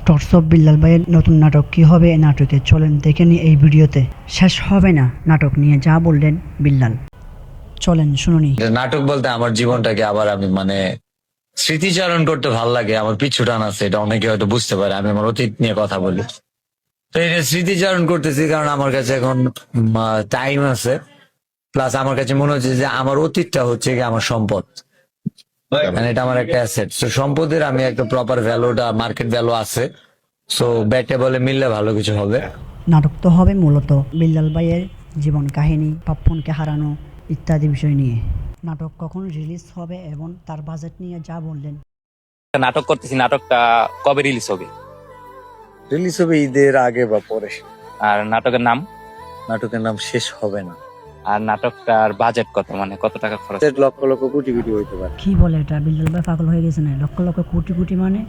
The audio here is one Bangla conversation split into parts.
টর্চ অফ বিল্লাল ভাইয়ের নতুন নাটক কি হবে এই নাটকে চলেন দেখে নি এই ভিডিওতে। শেষ হবে না নাটক নিয়ে যা বললেন বিল্লাল, চলেন শুনুনি। নাটক বলতে আমার জীবনটাকে আবার আমি স্মৃতিচারণ করতে ভাল লাগে। আমার পিছু টান আছে, এটা অনেকে হয়তো বুঝতে পারে। আমি আমার অতীত নিয়ে কথা বলি, তো এটা স্মৃতিচারণ করতেছি কারণ আমার কাছে এখন টাইম আছে। প্লাস আমার কাছে মনে হচ্ছে যে আমার অতীতটা হচ্ছে কি আমার সম্পদ, মানে এটা আমার একটা অ্যাসেট। তো সম্পদের আমি একটা প্রপার ভ্যালুটা, মার্কেট ভ্যালু আছে। সো ব্যাটে বলে মিললে ভালো কিছু হবে। নাটক তো হবে মূলত বিল্লাল ভাইয়ের জীবন কাহিনী, পাপ্পনকে হারানো ইত্যাদি বিষয় নিয়ে। নাটক কখন রিলিজ হবে এবং তার বাজেট নিয়ে যা বললেন। নাটক করতেছি, নাটকটা কবে রিলিজ হবে? রিলিজ হবে ঈদের আগে বা পরে। আর নাটকের নাম? নাটকের নাম শেষ হবে না। আর নাটকটার বাজেট কত, মানে কত টাকা খরচ? লক্ষ লক্ষ কোটি কোটি হইতে পারে। কি বলে এটা, বিল্লাল ভাই পাগল হয়ে গেছে না? লক্ষ লক্ষ কোটি কোটি মানে?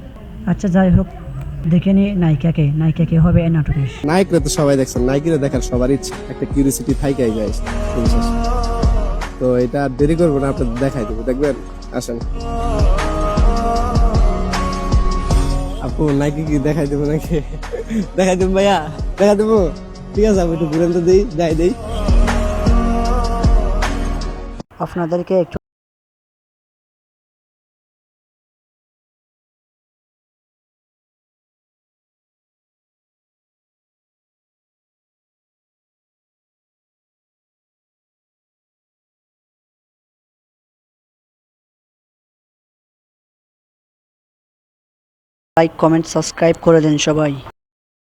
আচ্ছা যাই হোক, দেখে নি নায়িকা কে হবে এই নাটকে। নায়করা তো সবাই দেখছেন, নায়িকারা দেখার সবার ইচ্ছা, একটা কিউরিয়াসিটি থাইকাই যায়। তো এটা আর দেরি করবো না, আপনাদের দেখাই দেবো, দেখবেন। আসেন আপু, নাকি কি দেখাই দেবো নাকি? দেখাই দেবো ভাইয়া, দেখাই দেবো। ঠিক আছে, আমি একটু ঘুরেন তো দিই, যাই দেই আপনাদেরকে একটু লাইক কমেন্ট সাবস্ক্রাইব করে দেন সবাই।